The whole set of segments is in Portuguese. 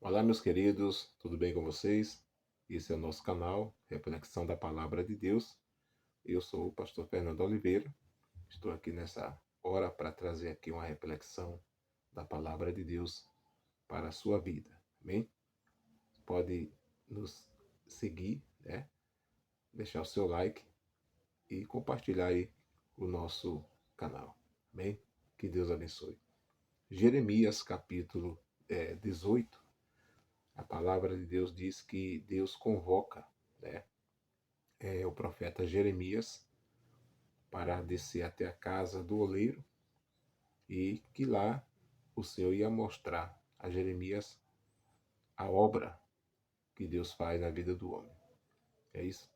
Olá, meus queridos, tudo bem com vocês? Esse é o nosso canal, Reflexão da Palavra de Deus. Eu sou o pastor Fernando Oliveira. Estou aqui nessa hora para trazer aqui uma reflexão da Palavra de Deus para a sua vida. Amém? Pode nos seguir, né? Deixar o seu like e compartilhar aí o nosso canal. Amém? Que Deus abençoe. Jeremias capítulo 18. A palavra de Deus diz que Deus convoca, né, o profeta Jeremias para descer até a casa do oleiro e que lá o Senhor ia mostrar a Jeremias a obra que Deus faz na vida do homem. É isso?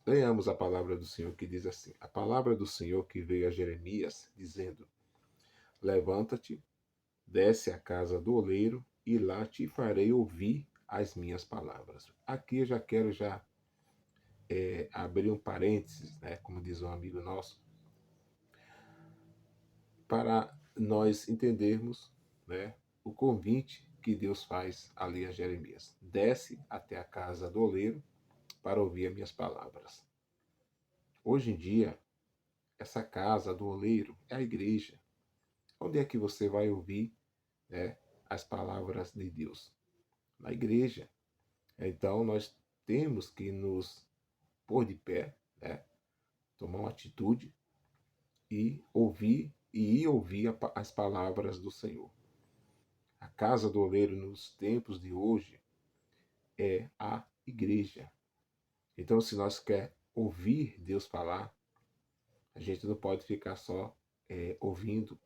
Leamos a palavra do Senhor que diz assim: a palavra do Senhor que veio a Jeremias, dizendo: Levanta-te, desce à casa do oleiro, e lá te farei ouvir as minhas palavras. Aqui eu já quero abrir um parênteses, né, como diz um amigo nosso, para nós entendermos, né, o convite que Deus faz ali a Jeremias. Desce até a casa do oleiro para ouvir as minhas palavras. Hoje em dia, essa casa do oleiro é a igreja. Onde é que você vai ouvir, né, as palavras de Deus? Na igreja. Então, nós temos que nos pôr de pé, né, tomar uma atitude e ir ouvir as palavras do Senhor. A casa do oleiro nos tempos de hoje é a igreja. Então, se nós quer ouvir Deus falar, a gente não pode ficar só ouvindo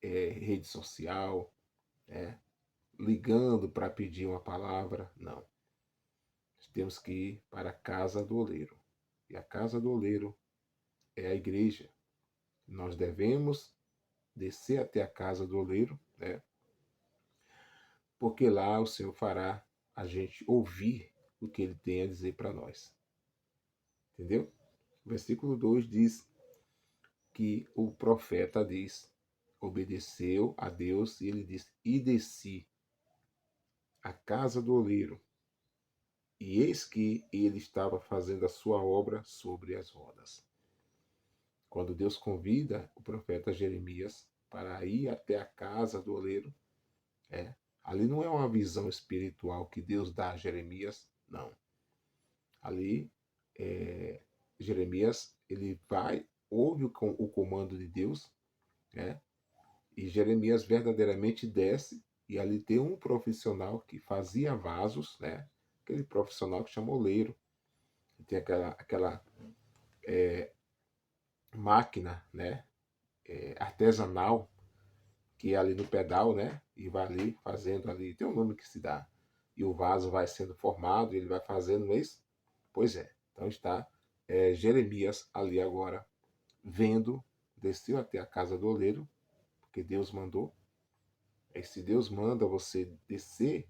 rede social, é, ligando para pedir uma palavra. Não. Nós temos que ir para a casa do oleiro. E a casa do oleiro é a igreja. Nós devemos descer até a casa do oleiro, né? Porque lá o Senhor fará a gente ouvir o que ele tem a dizer para nós. Entendeu? O versículo 2 diz que o profeta diz, obedeceu a Deus e ele diz, e desci à casa do oleiro, e eis que ele estava fazendo a sua obra sobre as rodas. Quando Deus convida o profeta Jeremias para ir até a casa do oleiro, ali não é uma visão espiritual que Deus dá a Jeremias, não. Ali, Jeremias, ele vai, ouve o comando de Deus, né? E Jeremias verdadeiramente desce, e ali tem um profissional que fazia vasos, né? Aquele profissional que chama oleiro, que tem aquela máquina, né? Artesanal, que é ali no pedal, né? E vai ali fazendo ali, tem um nome que se dá. E o vaso vai sendo formado, e ele vai fazendo isso. Pois é, então está Jeremias ali agora, vendo, desceu até a casa do oleiro, porque Deus mandou. E se Deus manda você descer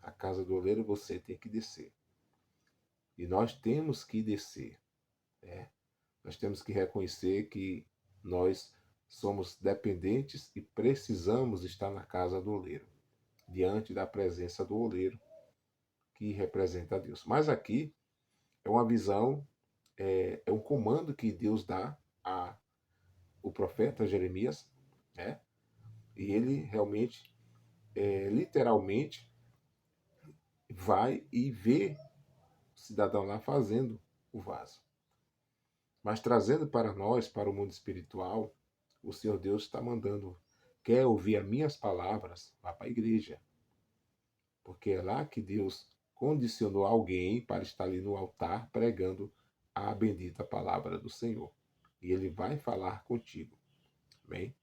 a casa do oleiro, você tem que descer. E nós temos que descer. Né? Nós temos que reconhecer que nós somos dependentes e precisamos estar na casa do oleiro, diante da presença do oleiro, que representa Deus. Mas aqui é uma visão, é um comando que Deus dá a o profeta Jeremias, né? E ele realmente, literalmente, vai e vê o cidadão lá fazendo o vaso. Mas trazendo para nós, para o mundo espiritual, o Senhor Deus está mandando, quer ouvir as minhas palavras, vá para a igreja. Porque é lá que Deus condicionou alguém para estar ali no altar pregando a bendita palavra do Senhor. E ele vai falar contigo. Amém?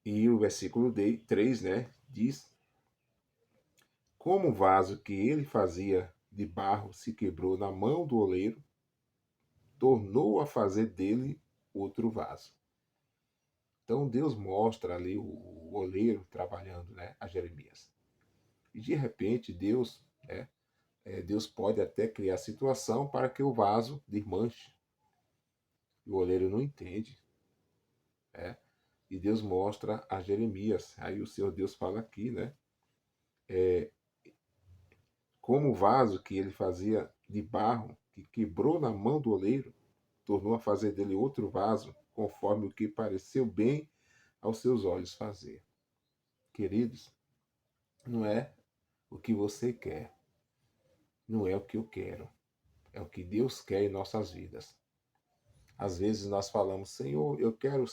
E o versículo 3, né, diz: Como o vaso que ele fazia de barro se quebrou na mão do oleiro, tornou a fazer dele outro vaso. Então Deus mostra ali o oleiro trabalhando, né, a Jeremias. E de repente Deus, né, Deus pode até criar situação para que o vaso desmanche. E o oleiro não entende. Né? E Deus mostra a Jeremias. Aí o Senhor Deus fala aqui, né? Como o vaso que ele fazia de barro, que quebrou na mão do oleiro, tornou a fazer dele outro vaso, conforme o que pareceu bem aos seus olhos fazer. Queridos, não é o que você quer, não é o que eu quero, é o que Deus quer em nossas vidas. Às vezes nós falamos, Senhor, eu quero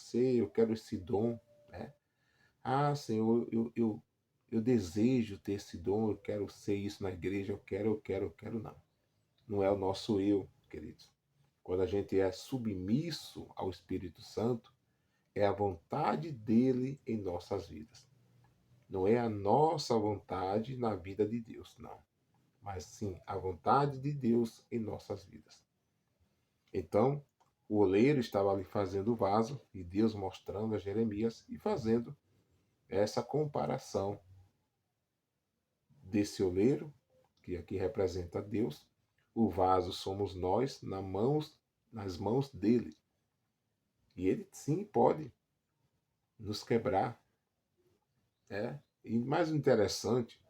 esse dom, né? Ah, Senhor, eu desejo ter esse dom, eu quero ser isso na igreja, eu quero, não. Não é o nosso eu, queridos. Quando a gente é submisso ao Espírito Santo, é a vontade dele em nossas vidas. Não é a nossa vontade na vida de Deus, não. Mas sim a vontade de Deus em nossas vidas. Então, o oleiro estava ali fazendo o vaso e Deus mostrando a Jeremias e fazendo essa comparação desse oleiro, que aqui representa Deus, o vaso somos nós nas mãos dele. E ele sim pode nos quebrar. E mais interessante,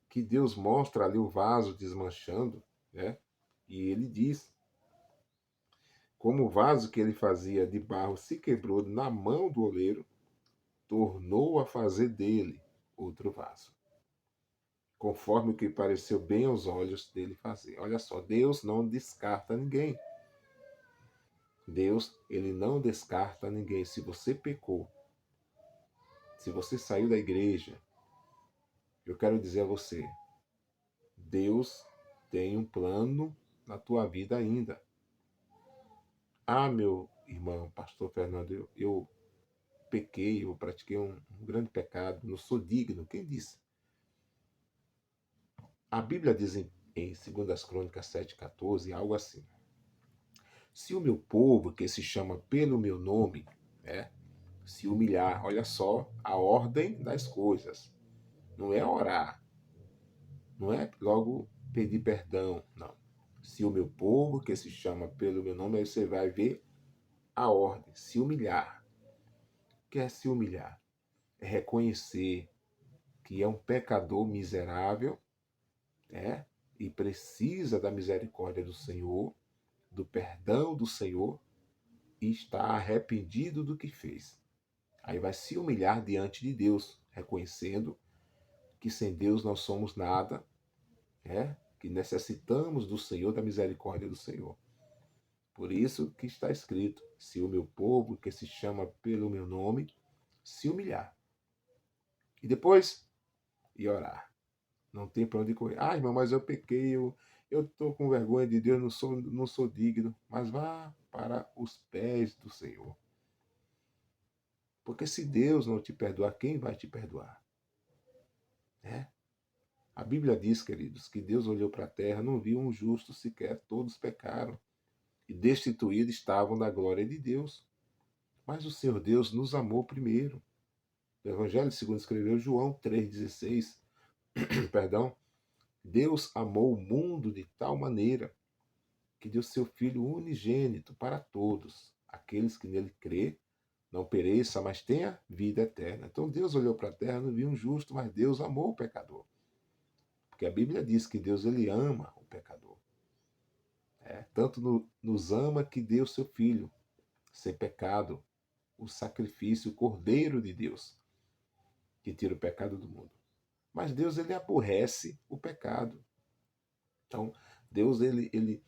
que Deus mostra ali o vaso desmanchando, né? E ele diz, como o vaso que ele fazia de barro se quebrou na mão do oleiro, tornou a fazer dele outro vaso, conforme o que pareceu bem aos olhos dele fazer. Olha só, Deus não descarta ninguém. Deus, ele não descarta ninguém. Se você pecou, se você saiu da igreja, eu quero dizer a você, Deus tem um plano na tua vida ainda. Ah, meu irmão, pastor Fernando, eu pequei, eu pratiquei um grande pecado, não sou digno. Quem disse? A Bíblia diz em 2 Crônicas 7,14, algo assim. Se o meu povo, que se chama pelo meu nome, né, se humilhar, olha só a ordem das coisas. Não é orar, não é logo pedir perdão, não. Se o meu povo, que se chama pelo meu nome, aí você vai ver a ordem, se humilhar. O que é se humilhar? É reconhecer que é um pecador miserável, né? E precisa da misericórdia do Senhor, do perdão do Senhor, e está arrependido do que fez. Aí vai se humilhar diante de Deus, reconhecendo que sem Deus nós somos nada, né? Que necessitamos do Senhor, da misericórdia do Senhor. Por isso que está escrito, se o meu povo, que se chama pelo meu nome, se humilhar. E depois, e orar. Não tem para onde correr. Ah, irmão, mas eu pequei, eu estou com vergonha de Deus, não sou digno. Mas vá para os pés do Senhor. Porque se Deus não te perdoar, quem vai te perdoar? Né? A Bíblia diz, queridos, que Deus olhou para a terra, não viu um justo sequer, todos pecaram. E destituídos estavam da glória de Deus. Mas o Senhor Deus nos amou primeiro. O Evangelho segundo escreveu João 3,16, perdão, Deus amou o mundo de tal maneira que deu seu Filho unigênito para todos, aqueles que nele crê, não pereça, mas tenha vida eterna. Então Deus olhou para a terra, não viu um justo, mas Deus amou o pecador. Porque a Bíblia diz que Deus ele ama o pecador. Tanto nos ama que deu seu Filho, sem pecado, o sacrifício, o Cordeiro de Deus, que tira o pecado do mundo. Mas Deus ele aborrece o pecado. Então, Deus ele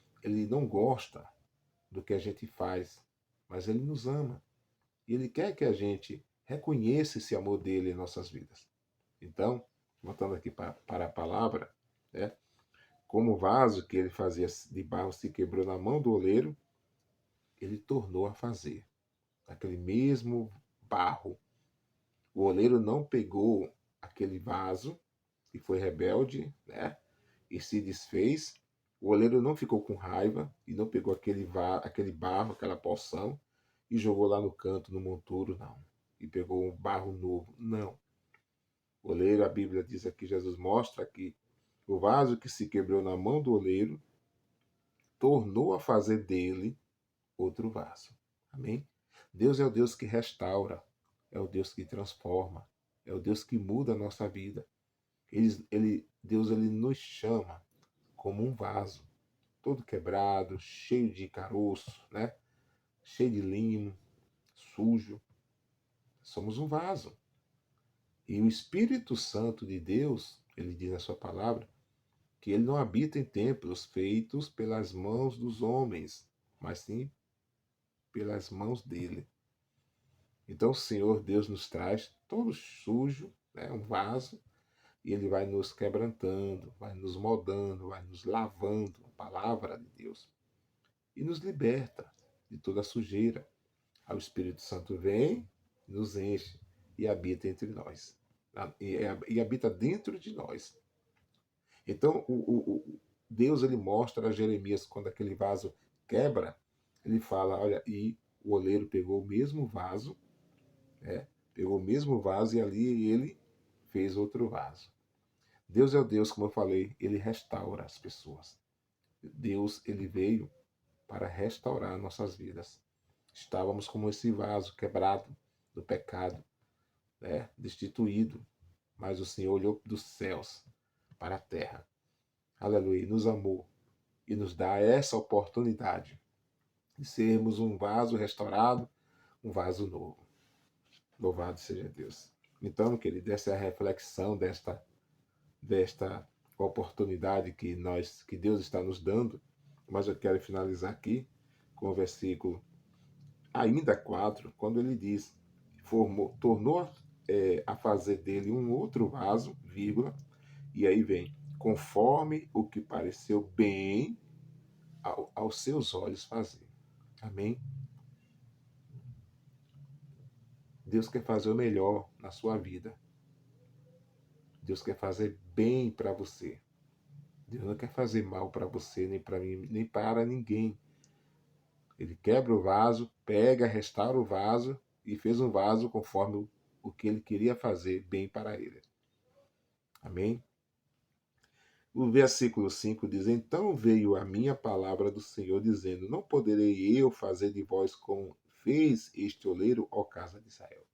não gosta do que a gente faz, mas ele nos ama. E ele quer que a gente reconheça esse amor dele em nossas vidas. Então, voltando aqui para a palavra, né? Como o vaso que ele fazia de barro se quebrou na mão do oleiro, ele tornou a fazer aquele mesmo barro. O oleiro não pegou aquele vaso e foi rebelde, né? E se desfez. O oleiro não ficou com raiva e não pegou aquele barro, aquela porção e jogou lá no canto, no monturo, não. E pegou um barro novo, não. O oleiro, a Bíblia diz aqui, Jesus mostra que o vaso que se quebrou na mão do oleiro tornou a fazer dele outro vaso. Amém? Deus é o Deus que restaura, é o Deus que transforma, é o Deus que muda a nossa vida. Deus ele nos chama como um vaso, todo quebrado, cheio de caroço, né? Cheio de limo, sujo. Somos um vaso. E o Espírito Santo de Deus, ele diz na sua palavra, que ele não habita em templos feitos pelas mãos dos homens, mas sim pelas mãos dele. Então o Senhor Deus nos traz todo sujo, né, um vaso, e ele vai nos quebrantando, vai nos moldando, vai nos lavando, a palavra de Deus, e nos liberta de toda a sujeira. Aí o Espírito Santo vem, nos enche e habita entre nós, e habita dentro de nós. Então Deus ele mostra a Jeremias quando aquele vaso quebra, ele fala, olha, e o oleiro pegou o mesmo vaso, né? Pegou o mesmo vaso e ali ele fez outro vaso. Deus é o Deus, como eu falei, ele restaura as pessoas. Deus, ele veio para restaurar nossas vidas. Estávamos como esse vaso quebrado do pecado, né? Destituído, mas o Senhor olhou dos céus para a terra. Aleluia, nos amou e nos dá essa oportunidade de sermos um vaso restaurado, um vaso novo. Louvado seja Deus. Então, querido, essa é a reflexão desta oportunidade que Deus está nos dando. Mas eu quero finalizar aqui com o versículo ainda 4, quando ele diz, tornou a fazer dele um outro vaso, vírgula, e aí vem, conforme o que pareceu bem aos seus olhos fazer. Amém? Deus quer fazer o melhor na sua vida. Deus quer fazer bem para você. Deus não quer fazer mal para você, nem para mim, nem para ninguém. Ele quebra o vaso, pega, restaura o vaso e fez um vaso conforme o que ele queria fazer bem para ele. Amém? O versículo 5 diz, então veio a minha palavra do Senhor, dizendo, não poderei eu fazer de vós como fez este oleiro, ó casa de Israel.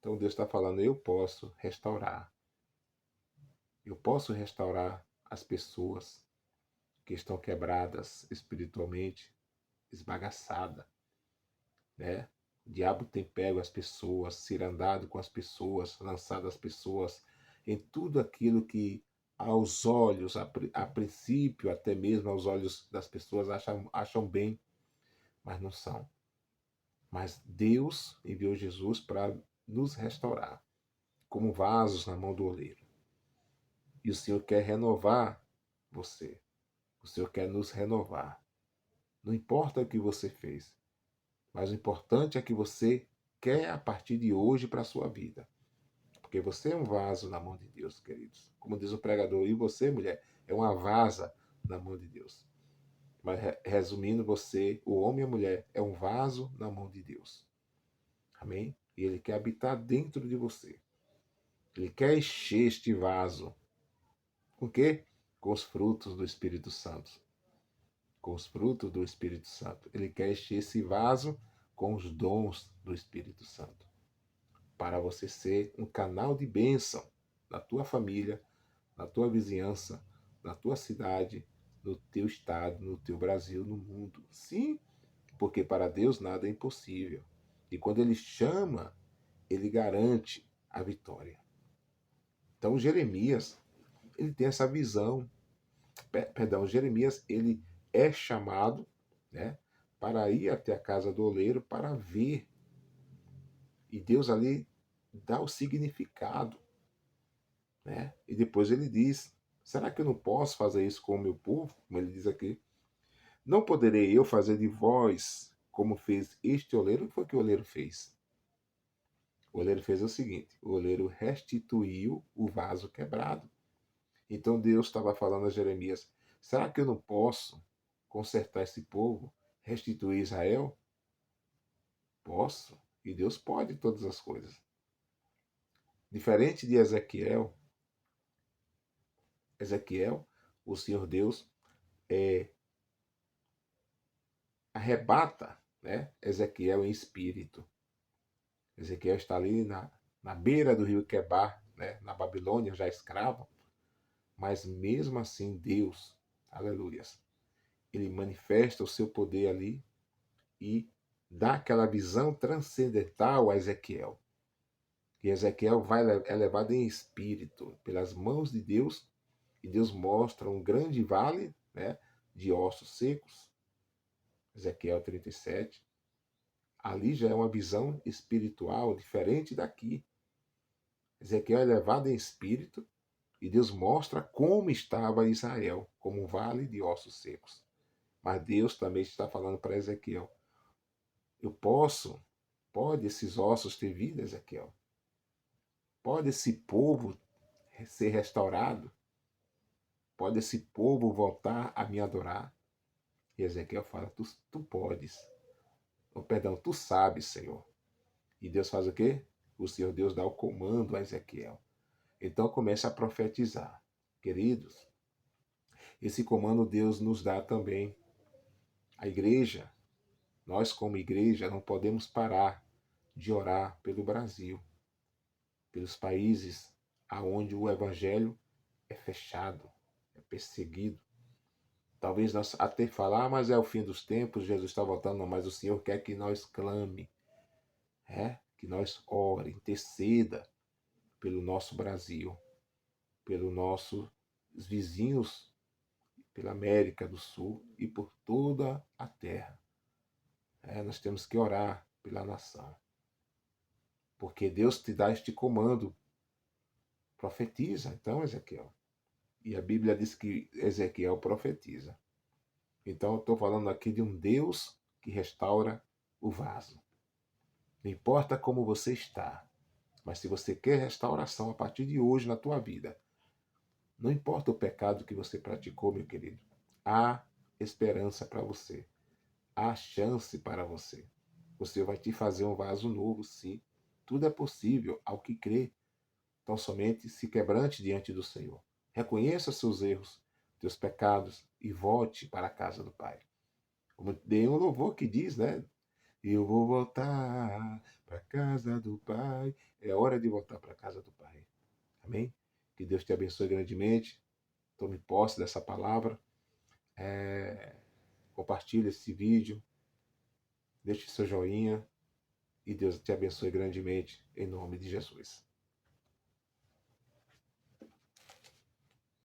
Então Deus está falando, eu posso restaurar. Eu posso restaurar as pessoas que estão quebradas espiritualmente, esbagaçadas, né? O diabo tem pego as pessoas, cirandado com as pessoas, lançado as pessoas em tudo aquilo que aos olhos, a princípio, até mesmo aos olhos das pessoas, acham bem, mas não são. Mas Deus enviou Jesus para nos restaurar, como vasos na mão do oleiro. E o Senhor quer renovar você. O Senhor quer nos renovar. Não importa o que você fez, mas o importante é que você quer a partir de hoje para a sua vida. Porque você é um vaso na mão de Deus, queridos. Como diz o pregador, e você, mulher, é uma vasa na mão de Deus. Mas resumindo, você, o homem e a mulher, é um vaso na mão de Deus. Amém? E Ele quer habitar dentro de você. Ele quer encher este vaso. Com o quê? Com os frutos do Espírito Santo. Com os frutos do Espírito Santo. Ele quer encher esse vaso com os dons do Espírito Santo. Para você ser um canal de bênção na tua família, na tua vizinhança, na tua cidade, no teu estado, no teu Brasil, no mundo. Sim, porque para Deus nada é impossível. E quando Ele chama, Ele garante a vitória. Então Jeremias, ele tem essa visão. Perdão, Jeremias, ele é chamado, né, para ir até a casa do oleiro para ver. E Deus ali dá o significado, né? E depois ele diz, será que eu não posso fazer isso com o meu povo? Como ele diz aqui. Não poderei eu fazer de vós como fez este oleiro? O que foi que o oleiro fez? O oleiro fez o seguinte, o oleiro restituiu o vaso quebrado. Então Deus estava falando a Jeremias, será que eu não posso consertar esse povo, restituir Israel? Posso, e Deus pode todas as coisas. Diferente de Ezequiel, o Senhor Deus arrebata, né, Ezequiel em espírito. Ezequiel está ali na beira do rio Quebar, né, na Babilônia, já escravo, mas mesmo assim Deus, aleluias, ele manifesta o seu poder ali e dá aquela visão transcendental a Ezequiel. Que Ezequiel é levado em espírito pelas mãos de Deus, e Deus mostra um grande vale, né, de ossos secos, Ezequiel 37. Ali já é uma visão espiritual diferente daqui. Ezequiel é levado em espírito e Deus mostra como estava Israel, como um vale de ossos secos. Mas Deus também está falando para Ezequiel: pode esses ossos ter vida, Ezequiel? Pode esse povo ser restaurado? Pode esse povo voltar a me adorar? E Ezequiel fala: tu podes. Oh, perdão, tu sabes, Senhor. E Deus faz o quê? O Senhor Deus dá o comando a Ezequiel. Então começa a profetizar. Queridos, esse comando Deus nos dá também. A igreja, nós como igreja, não podemos parar de orar pelo Brasil, pelos países aonde o evangelho é fechado, é perseguido. Talvez nós até falar, mas é o fim dos tempos, Jesus está voltando, não, mas o Senhor quer que nós clame, que nós ore, interceda pelo nosso Brasil, pelos nossos vizinhos, pela América do Sul e por toda a terra. Nós temos que orar pela nação, porque Deus te dá este comando. Profetiza, então, Ezequiel. E a Bíblia diz que Ezequiel profetiza. Então, eu estou falando aqui de um Deus que restaura o vaso. Não importa como você está, mas se você quer restauração a partir de hoje na tua vida, não importa o pecado que você praticou, meu querido, há esperança para você. Há chance para você. Você vai te fazer um vaso novo, sim. Tudo é possível ao que crê. Então somente se quebrante diante do Senhor. Reconheça seus erros, teus pecados e volte para a casa do Pai. Como tem um louvor que diz, né? Eu vou voltar para a casa do Pai. É hora de voltar para a casa do Pai. Amém? Que Deus te abençoe grandemente. Tome posse dessa palavra. Compartilhe esse vídeo. Deixe seu joinha. E Deus te abençoe grandemente. Em nome de Jesus.